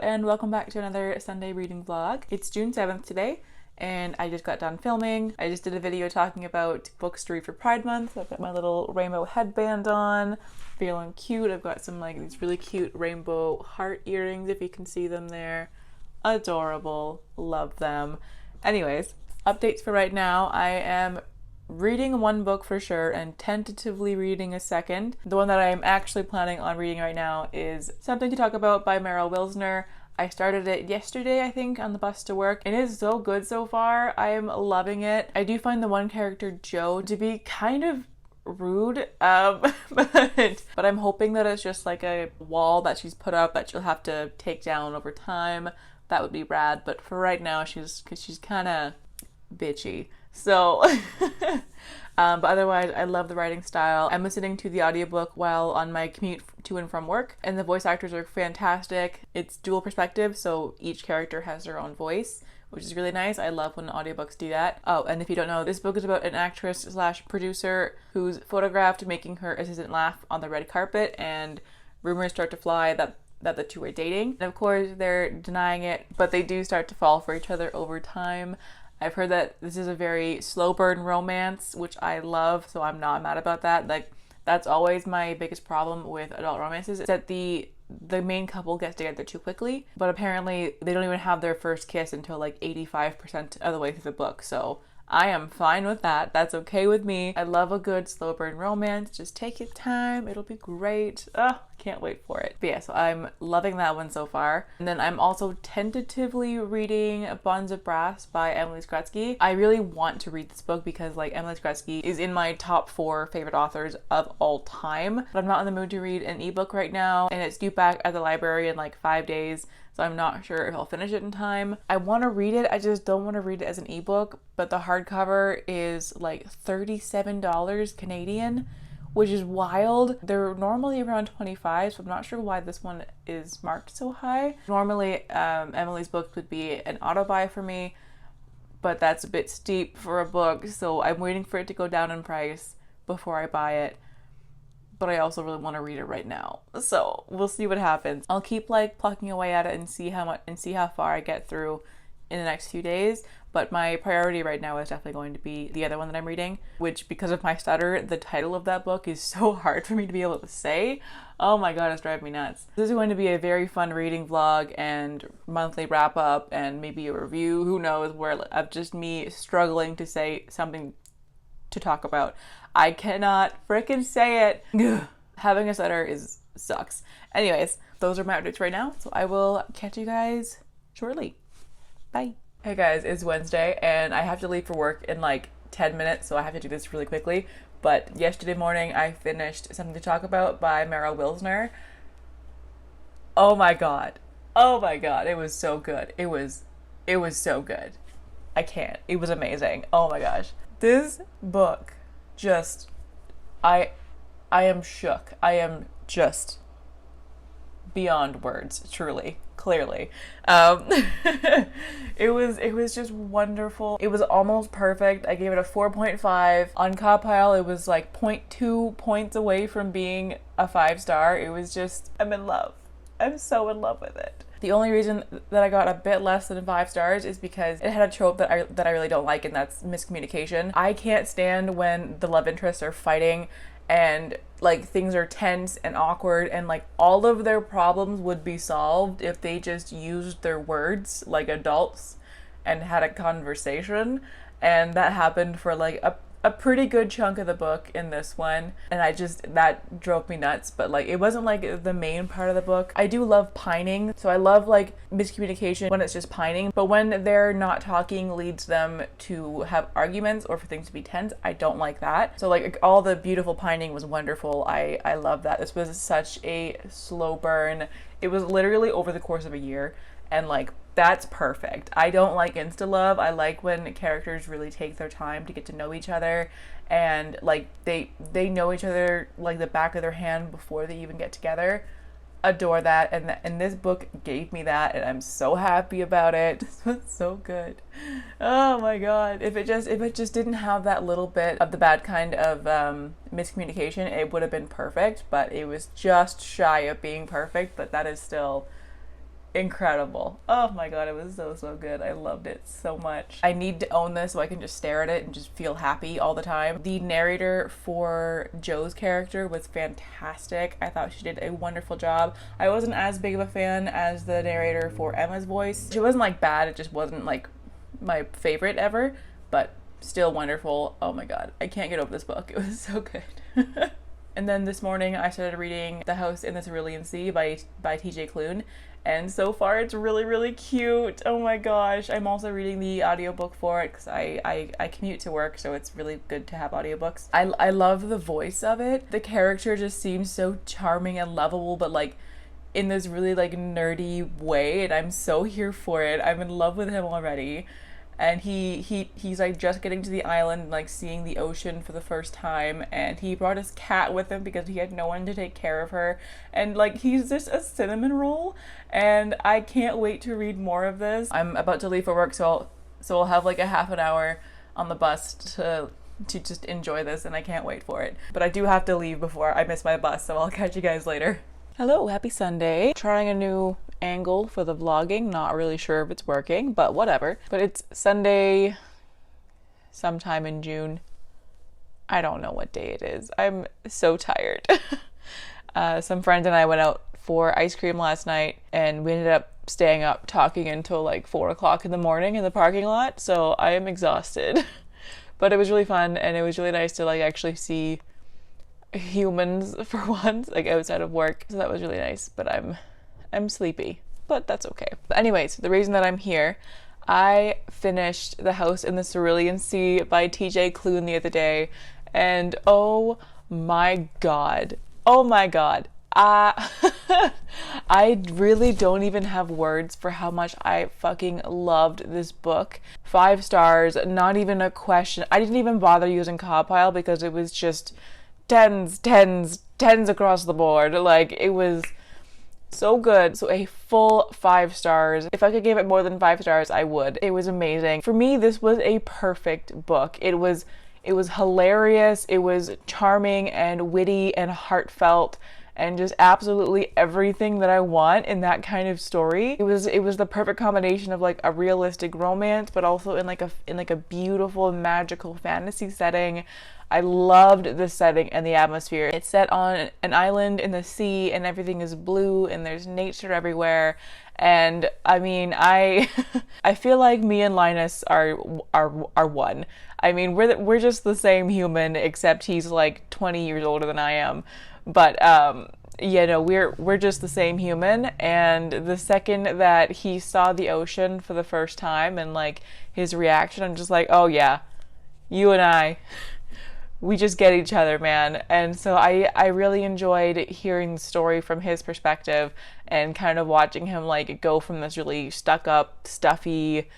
and welcome back to another Sunday reading vlog. It's June 7th today and I just got done filming. I just did a video talking about books to read for Pride Month. I've got my little rainbow headband on, feeling cute. I've got some like these really cute rainbow heart earrings if you can see them there. Adorable, love them. Anyways, updates for right now. I am reading one book for sure and tentatively reading a second. The one that I'm actually planning on reading right now is Something to Talk About by Meryl Wilsner. I started it yesterday, I think, on the bus to work. It is so good so far. I am loving it. I do find the one character, Joe, to be kind of rude, but I'm hoping that it's just like a wall that she's put up that she'll have to take down over time. That would be rad, but for right now, she's kind of bitchy. So, but otherwise, I love the writing style. I'm listening to the audiobook while on my commute to and from work, and the voice actors are fantastic. It's dual perspective, so each character has their own voice, which is really nice. I love when audiobooks do that. Oh, and if you don't know, this book is about an actress slash producer who's photographed making her assistant laugh on the red carpet, and rumors start to fly that the two are dating. And of course, they're denying it, but they do start to fall for each other over time. I've heard that this is a very slow burn romance, which I love, so I'm not mad about that. Like, that's always my biggest problem with adult romances, is that the main couple gets together too quickly, but apparently they don't even have their first kiss until like 85% of the way through the book, so I am fine with that. That's okay with me. I love a good slow burn romance. Just take your time. It'll be great. Oh, can't wait for it. But yeah, so I'm loving that one so far. And then I'm also tentatively reading Bonds of Brass by Emily Skrutskie. I really want to read this book because like Emily Skrutskie is in my top 4 favorite authors of all time. But I'm not in the mood to read an ebook right now, and it's due back at the library in like 5 days. So I'm not sure if I'll finish it in time. I want to read it, I just don't want to read it as an ebook, but the hardcover is like $37 Canadian, which is wild. They're normally around 25, so I'm not sure why this one is marked so high. Normally, Emily's books would be an auto buy for me, but that's a bit steep for a book, so I'm waiting for it to go down in price before I buy it. But I also really want to read it right now, so we'll see what happens. I'll keep like plucking away at it and see how far I get through in the next few days, but my priority right now is definitely going to be the other one that I'm reading, which, because of my stutter, the title of that book is so hard for me to be able to say. Oh my god, it's driving me nuts. This is going to be a very fun reading vlog and monthly wrap up and maybe a review, who knows, where of just me struggling to say something to talk about. I cannot frickin' say it. Having a stutter sucks. Anyways, those are my updates right now, so I will catch you guys shortly. Bye. Hey guys, it's Wednesday and I have to leave for work in like 10 minutes, so I have to do this really quickly. But yesterday morning I finished Something to Talk About by Meryl Wilsner. Oh my god. Oh my god, it was so good. It was so good. I can't. It was amazing. Oh my gosh. This book just, I am shook. I am just beyond words, truly, clearly. It was just wonderful. It was almost perfect. I gave it a 4.5. On Compile, it was like 0.2 points away from being a 5-star. It was just, I'm in love. I'm so in love with it. The only reason that I got a bit less than 5 stars is because it had a trope that I really don't like, and that's miscommunication. I can't stand when the love interests are fighting and like things are tense and awkward, and like all of their problems would be solved if they just used their words like adults and had a conversation. And that happened for like a pretty good chunk of the book in this one, and that drove me nuts. But like, it wasn't like the main part of the book. I do love pining, so I love like miscommunication when it's just pining, but when they're not talking leads them to have arguments or for things to be tense, I don't like that. So like, all the beautiful pining was wonderful. I love that. This was such a slow burn. It was literally over the course of a year, and like, that's perfect. I don't like insta love. I like when characters really take their time to get to know each other, and like they know each other like the back of their hand before they even get together. Adore that, and this book gave me that, and I'm so happy about it. This was so good. Oh my god. If it just didn't have that little bit of the bad kind of miscommunication, it would have been perfect, but it was just shy of being perfect. But that is still incredible. Oh my god, it was so good. I loved it so much. I need to own this so I can just stare at it and just feel happy all the time. The narrator for Joe's character was fantastic. I thought she did a wonderful job. I wasn't as big of a fan as the narrator for Emma's voice. She wasn't like bad, it just wasn't like my favorite ever, but still wonderful. Oh my god, I can't get over this book. It was so good. And then this morning I started reading The House in the Cerulean Sea by TJ Klune, and so far it's really cute. Oh my gosh. I'm also reading the audiobook for it because I commute to work, so it's really good to have audiobooks. I love the voice of it. The character just seems so charming and lovable, but like in this really like nerdy way, and I'm so here for it. I'm in love with him already. And he's like just getting to the island, like seeing the ocean for the first time, and he brought his cat with him because he had no one to take care of her, and like he's just a cinnamon roll, and I can't wait to read more of this. I'm about to leave for work, so I'll have like a half an hour on the bus to just enjoy this, and I can't wait for it. But I do have to leave before I miss my bus, so I'll catch you guys later. Hello, happy Sunday. Trying a new angle for the vlogging, not really sure if it's working, but whatever. But it's Sunday sometime in June. I don't know what day it is. I'm so tired. Some friends and I went out for ice cream last night, and we ended up staying up talking until like 4 o'clock in the morning in the parking lot, so I am exhausted. But it was really fun, and it was really nice to like actually see humans for once, like outside of work, so that was really nice. But I'm sleepy, but that's okay. But anyways, the reason that I'm here, I finished The House in the Cerulean Sea by TJ Klune the other day, and oh my god, I really don't even have words for how much I fucking loved this book. 5 stars, not even a question. I didn't even bother using Cowpile because it was just tens across the board. Like, it was so good. So a full 5 stars. If I could give it more than 5 stars, I would. It was amazing. For me, this was a perfect book. It was hilarious. It was charming and witty and heartfelt and just absolutely everything that I want in that kind of story. It was the perfect combination of like a realistic romance, but also in like a beautiful magical fantasy setting. I loved the setting and the atmosphere. It's set on an island in the sea, and everything is blue, and there's nature everywhere. And I mean, I feel like me and Linus are one. I mean, we're just the same human, except he's like 20 years older than I am. But you know, we're just the same human. And the second that he saw the ocean for the first time and like his reaction, I'm just like, oh yeah, you and I, we just get each other, man. And so I really enjoyed hearing the story from his perspective and kind of watching him like go from this really stuck up, stuffy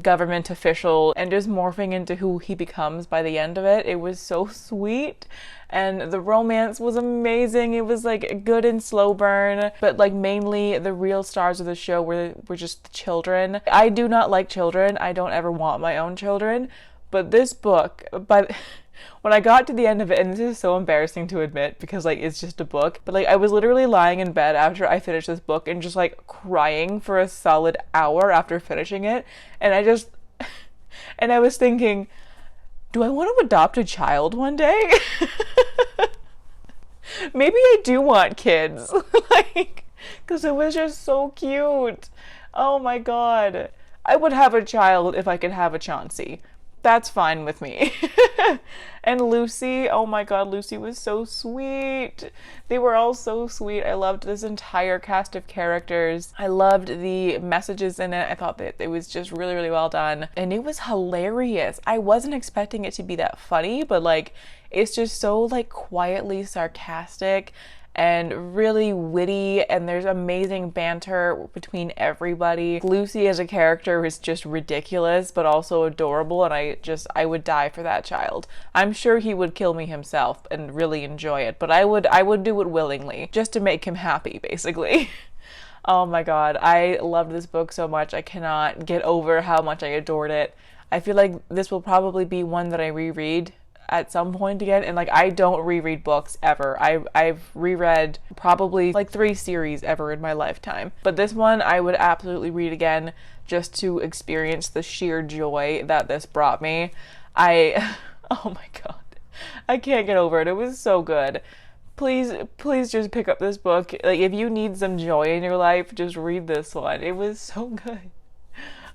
government official and just morphing into who he becomes by the end of it. It was so sweet, and the romance was amazing. It was like good and slow burn, but like mainly the real stars of the show were just the children. I do not like children. I don't ever want my own children, but this book, when I got to the end of it, and this is so embarrassing to admit because like it's just a book, but like I was literally lying in bed after I finished this book and just like crying for a solid hour after finishing it, and I was thinking, do I want to adopt a child one day? Maybe I do want kids, like, because it was just so cute. Oh my god, I would have a child if I could have a Chauncey. That's fine with me. And Lucy, oh my god, Lucy was so sweet. They were all so sweet. I loved this entire cast of characters. I loved the messages in it. I thought that it was just really well done. And it was hilarious. I wasn't expecting it to be that funny, but like, it's just so like quietly sarcastic and really witty, and there's amazing banter between everybody. Lucy as a character is just ridiculous but also adorable, and I would die for that child. I'm sure he would kill me himself and really enjoy it, but I would do it willingly just to make him happy, basically. Oh my god, I loved this book so much. I cannot get over how much I adored it. I feel like this will probably be one that I reread at some point again. And like, I don't reread books ever. I've reread probably like 3 series ever in my lifetime. But this one I would absolutely read again just to experience the sheer joy that this brought me. Oh my god. I can't get over it. It was so good. Please just pick up this book. Like, if you need some joy in your life, just read this one. It was so good.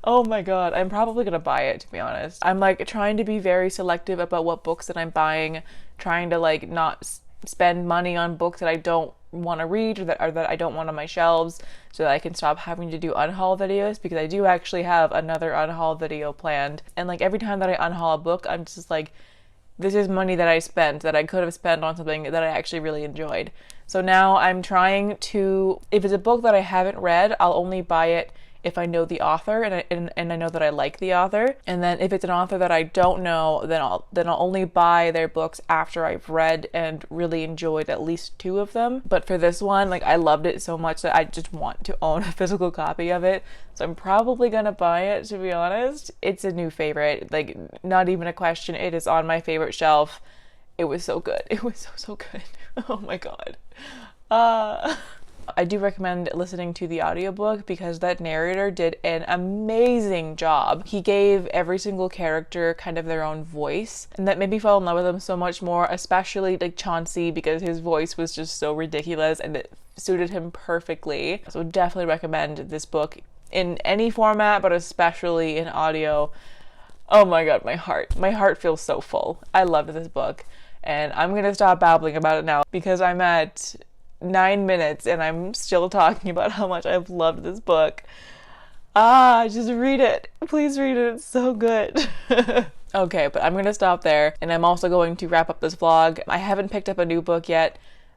Oh my god, I'm probably gonna buy it, to be honest. I'm like trying to be very selective about what books that I'm buying, trying to like not spend money on books that I don't want to read or that I don't want on my shelves, so that I can stop having to do unhaul videos, because I do actually have another unhaul video planned. And like every time that I unhaul a book, I'm just like, this is money that I spent that I could have spent on something that I actually really enjoyed. So now I'm trying to, if it's a book that I haven't read, I'll only buy it if I know the author and I know that I like the author. And then if it's an author that I don't know, then I'll only buy their books after I've read and really enjoyed at least 2 of them. But for this one, like, I loved it so much that I just want to own a physical copy of it. So I'm probably gonna buy it, to be honest. It's a new favorite, like, not even a question. It is on my favorite shelf. It was so good. It was so good. Oh my god. I do recommend listening to the audiobook because that narrator did an amazing job. He gave every single character kind of their own voice, and that made me fall in love with him so much more, especially like Chauncey, because his voice was just so ridiculous and it suited him perfectly. So definitely recommend this book in any format, but especially in audio. Oh my god, my heart feels so full. I loved this book, and I'm gonna stop babbling about it now because I'm at 9 minutes and I'm still talking about how much I've loved this book. Just read it. Please read it. It's so good. Okay, but I'm going to stop there, and I'm also going to wrap up this vlog. I haven't picked up a new book yet.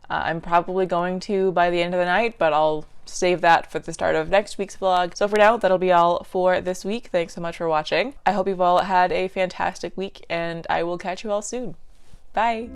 I'm probably going to by the end of the night, but I'll save that for the start of next week's vlog. So for now, that'll be all for this week. Thanks so much for watching. I hope you've all had a fantastic week, and I will catch you all soon. Bye!